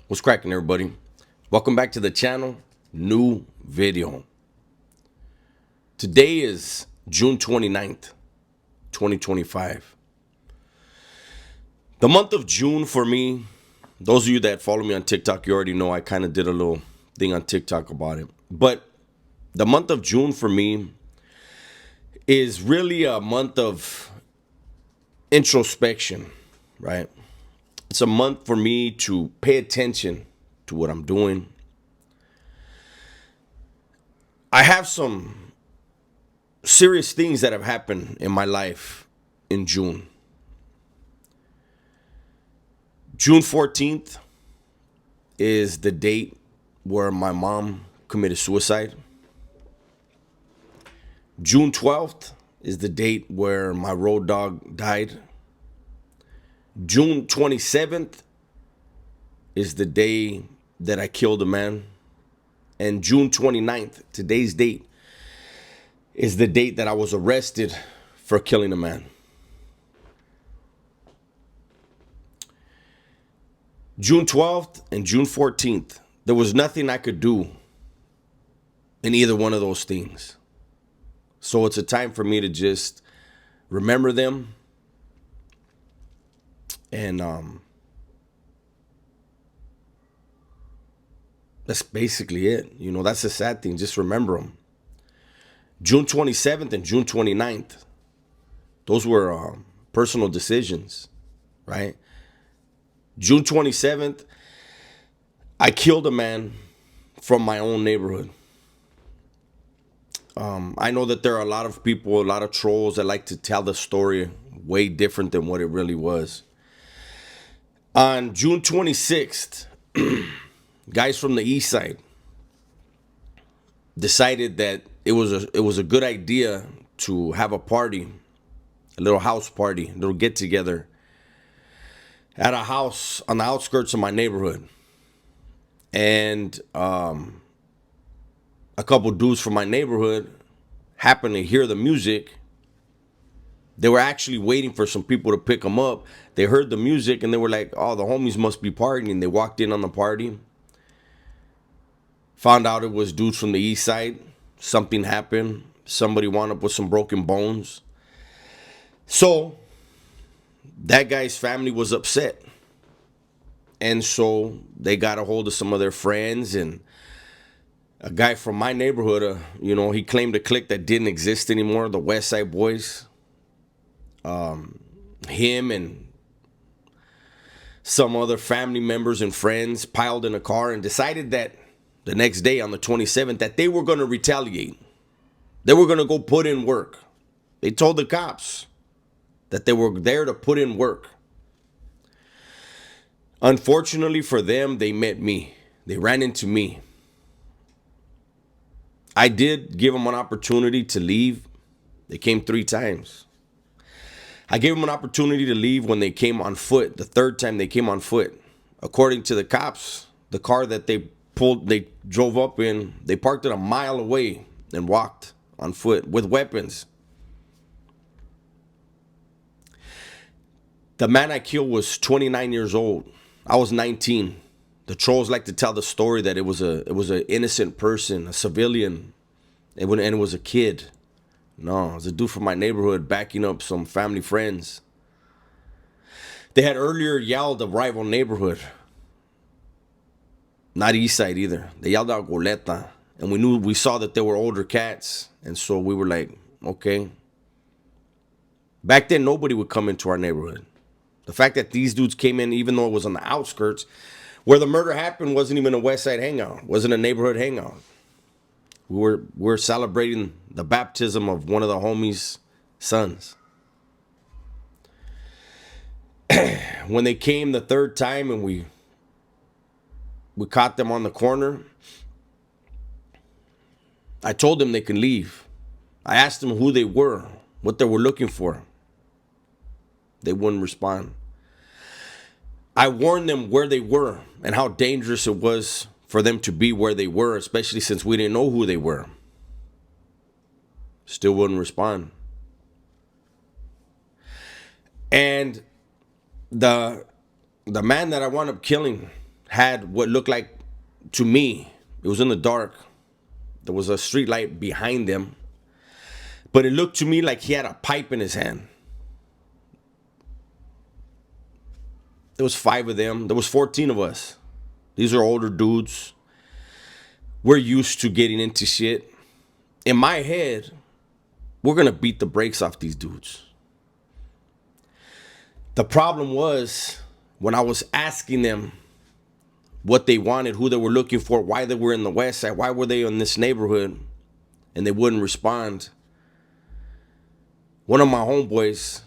What's cracking, everybody? Welcome back to the channel. New video. Today is June 29th, 2025. The month of June for me, those of you that follow me on TikTok, you already know I kind of did a little thing on TikTok about it. But the month of June for me is really a month of introspection, right? It's a month for me to pay attention to what I'm doing. I have some serious things that have happened in my life in June. June 14th is the date where my mom committed suicide. June 12th is the date where my road dog died. June 27th is the day that I killed a man. And June 29th, today's date, is the date that I was arrested for killing a man. June 12th and June 14th, there was nothing I could do in either one of those things. So it's a time for me to just remember them. And that's basically it. You know, that's the sad thing. Just remember them. June 27th and June 29th, those were personal decisions, right? June 27th, I killed a man from my own neighborhood. I know that there are a lot of people, a lot of trolls that like to tell the story way different than what it really was. On June 26th, guys from the east side decided that it was a good idea to have a party, a little house party, a little get together at a house on the outskirts of my neighborhood. And a couple dudes from my neighborhood happened to hear the music. They were actually waiting for some people to pick them up. They heard the music and they were like, oh, the homies must be partying. They walked in on the party. Found out it was dudes from the east side. Something happened. Somebody wound up with some broken bones. So that guy's family was upset. And so they got a hold of some of their friends, and a guy from my neighborhood, he claimed a clique that didn't exist anymore, the West Side Boys. Him and some other family members and friends piled in a car and decided that the next day on the 27th that they were going to retaliate. They were going to go put in work. They told the cops that they were there to put in work. Unfortunately for them, they met me. They ran into me. I did give them an opportunity to leave. They came 3 times. I gave them an opportunity to leave when they came on foot. The 3rd time they came on foot. According to the cops, the car that they drove up in, they parked it a mile away and walked on foot with weapons. The man I killed was 29 years old. I was 19. The trolls like to tell the story that it was an innocent person, a civilian, and it was a kid. No, it was a dude from my neighborhood backing up some family friends. They had earlier yelled a rival neighborhood. Not east side either. They yelled out Goleta. And we saw that they were older cats. And so we were like, okay. Back then, nobody would come into our neighborhood. The fact that these dudes came in, even though it was on the outskirts, where the murder happened wasn't even a West Side hangout. Wasn't a neighborhood hangout. We were celebrating the baptism of one of the homies' sons. When they came the 3rd time and we caught them on the corner, I told them they can leave. I asked them who they were, what they were looking for. They wouldn't respond. I warned them where they were and how dangerous it was for them to be where they were, especially since we didn't know who they were. Still wouldn't respond. And the man that I wound up killing, had what looked like, to me, it was in the dark. There was a street light behind them, but it looked to me like he had a pipe in his hand. There was 5 of them. There was 14 of us. These are older dudes. We're used to getting into shit. In my head, we're going to beat the brakes off these dudes. The problem was when I was asking them what they wanted, who they were looking for, why they were in the West Side, why were they in this neighborhood, and they wouldn't respond. One of my homeboys,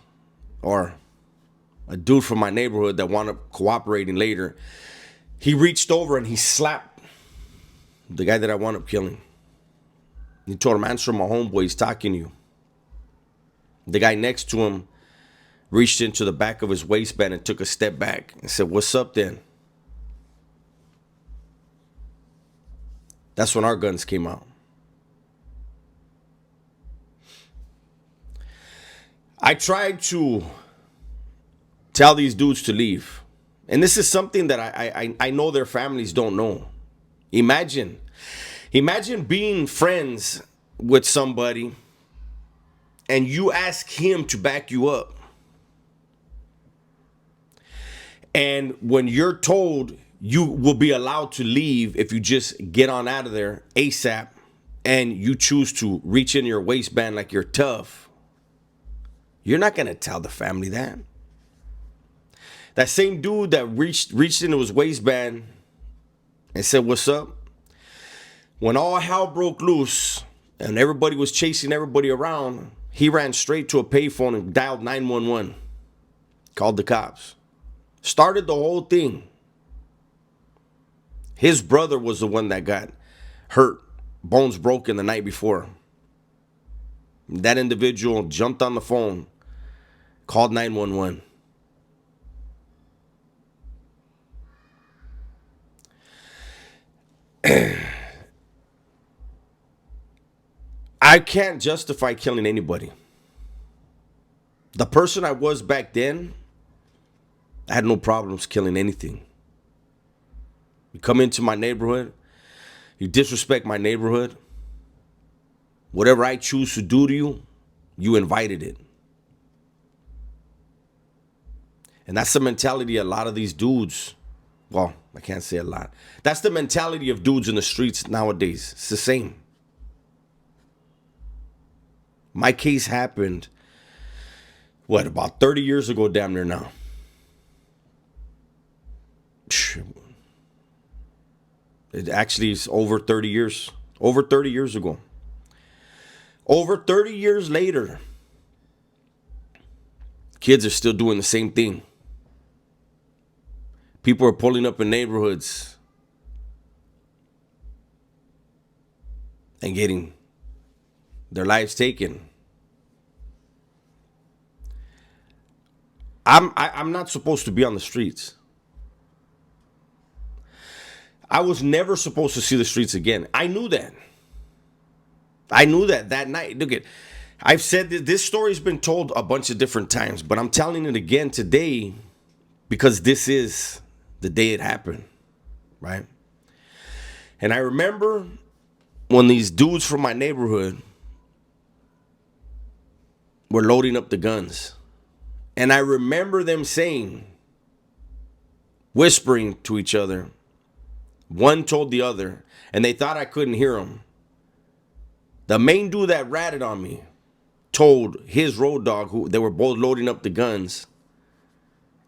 or a dude from my neighborhood that wound up cooperating later, he reached over and he slapped the guy that I wound up killing. He told him, answer my homeboy, he's talking to you. The guy next to him reached into the back of his waistband and took a step back and said, what's up then? That's when our guns came out. I tried to tell these dudes to leave. And this is something that I know their families don't know. Imagine being friends with somebody and you ask him to back you up. And when you're told you will be allowed to leave if you just get on out of there ASAP, and you choose to reach in your waistband like you're tough, you're not going to tell the family that. That same dude that reached into his waistband and said, what's up? When all hell broke loose and everybody was chasing everybody around, he ran straight to a payphone and dialed 911. Called the cops. Started the whole thing. His brother was the one that got hurt, bones broken the night before. That individual jumped on the phone, called 911. I can't justify killing anybody. The person I was back then, I had no problems killing anything. You come into my neighborhood, you disrespect my neighborhood, whatever I choose to do to you, you invited it. And that's the mentality a lot of these dudes, well, I can't say a lot. That's the mentality of dudes in the streets nowadays. It's the same. My case happened, about 30 years ago, damn near now. It actually is over 30 years. Over 30 years ago. Over 30 years later, kids are still doing the same thing. People are pulling up in neighborhoods and getting their lives taken. I'm not supposed to be on the streets. I was never supposed to see the streets again. I knew that. That night. Look at, I've said this story's been told a bunch of different times, but I'm telling it again today because this is the day it happened, right? And I remember when these dudes from my neighborhood were loading up the guns. And I remember them saying, whispering to each other, one told the other, and they thought I couldn't hear them. The main dude that ratted on me told his road dog, who they were both loading up the guns,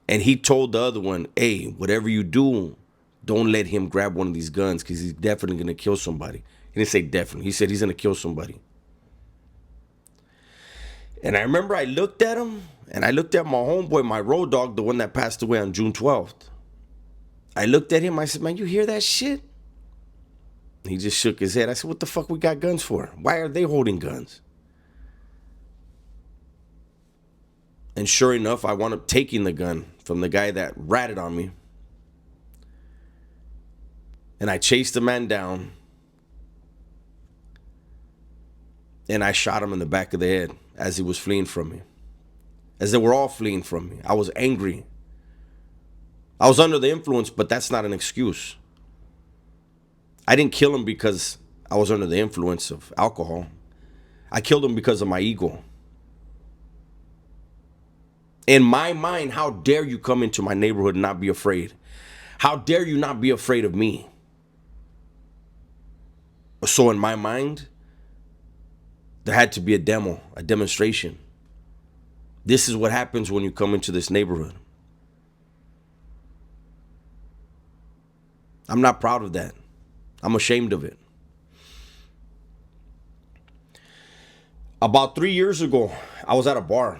and he told the other one, hey, whatever you do, don't let him grab one of these guns because he's definitely going to kill somebody. He didn't say definitely. He said he's going to kill somebody. And I remember I looked at him, and I looked at my homeboy, my road dog, the one that passed away on June 12th. I looked at him, I said, man, you hear that shit? He just shook his head. I said, what the fuck we got guns for? Why are they holding guns? And sure enough, I wound up taking the gun from the guy that ratted on me. And I chased the man down. And I shot him in the back of the head as he was fleeing from me. As they were all fleeing from me. I was angry. I was under the influence, but that's not an excuse. I didn't kill him because I was under the influence of alcohol. I killed him because of my ego. In my mind, how dare you come into my neighborhood and not be afraid? How dare you not be afraid of me? So in my mind, there had to be a demonstration. This is what happens when you come into this neighborhood. I'm not proud of that. I'm ashamed of it. About 3 years ago, I was at a bar,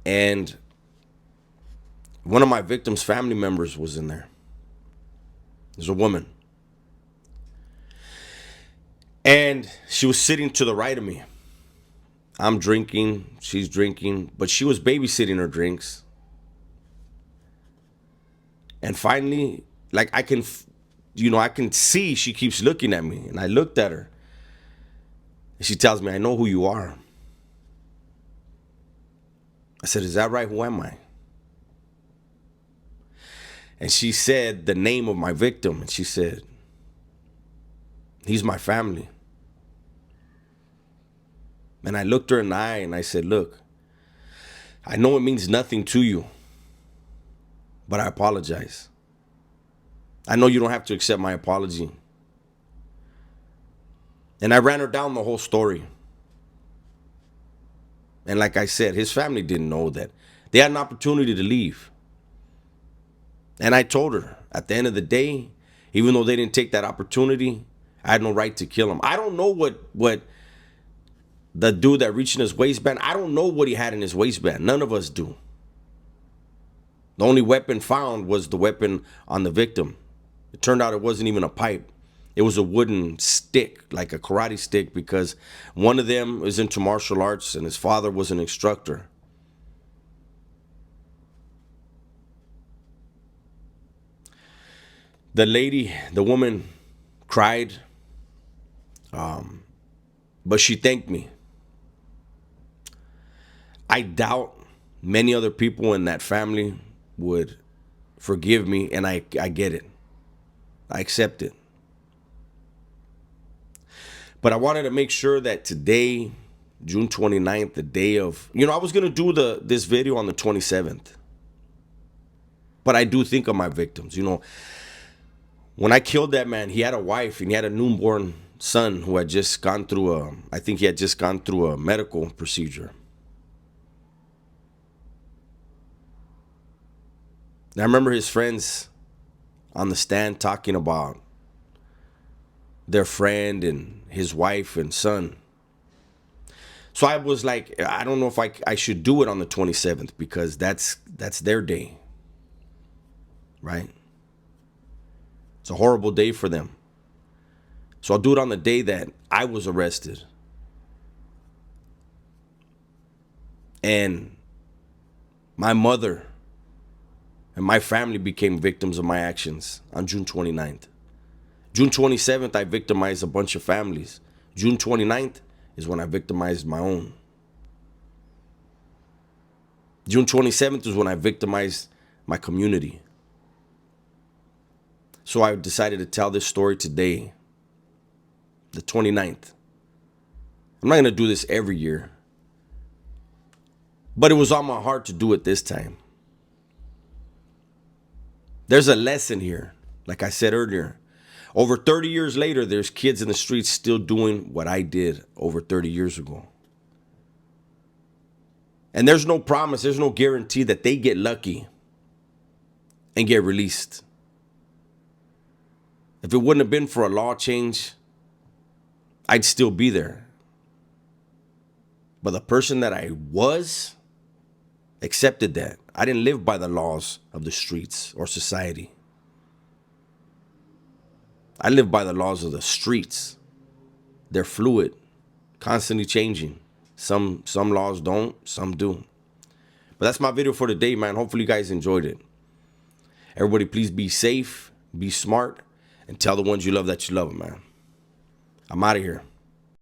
and one of my victim's family members was in there. There's a woman. And she was sitting to the right of me. I'm drinking, she's drinking, but she was babysitting her drinks. And finally, like I can see she keeps looking at me. And I looked at her. And she tells me, I know who you are. I said, is that right? Who am I? And she said the name of my victim. And she said, he's my family. And I looked her in the eye and I said, look, I know it means nothing to you, but I apologize. I know you don't have to accept my apology. And I ran her down the whole story. And like I said, his family didn't know that. They had an opportunity to leave. And I told her, at the end of the day, even though they didn't take that opportunity, I had no right to kill him. I don't know what the dude that reached in his waistband, I don't know what he had in his waistband. None of us do. The only weapon found was the weapon on the victim. It turned out it wasn't even a pipe. It was a wooden stick, like a karate stick, because one of them was into martial arts and his father was an instructor. The lady, the woman, cried, but she thanked me. I doubt many other people in that family would forgive me, and I get it. I accept it. But I wanted to make sure that today, June 29th, the day of, I was going to do this video on the 27th. But I do think of my victims. When I killed that man, he had a wife and he had a newborn son who had just gone through a medical procedure. And I remember his friends on the stand talking about their friend and his wife and son. So I was like, I don't know if I should do it on the 27th because that's their day, right? It's a horrible day for them. So I'll do it on the day that I was arrested. And my mother and my family became victims of my actions on June 29th. June 27th, I victimized a bunch of families. June 29th is when I victimized my own. June 27th is when I victimized my community. So I decided to tell this story today, the 29th. I'm not going to do this every year, but it was on my heart to do it this time. There's a lesson here, like I said earlier. Over 30 years later, there's kids in the streets still doing what I did over 30 years ago. And there's no promise, there's no guarantee that they get lucky and get released. If it wouldn't have been for a law change, I'd still be there. But the person that I was accepted that. I didn't live by the laws of the streets or society. I live by the laws of the streets. They're fluid, constantly changing. Some laws don't, some do. But that's my video for today, man. Hopefully you guys enjoyed it. Everybody, please be safe, be smart, and tell the ones you love that you love them, man. I'm out of here.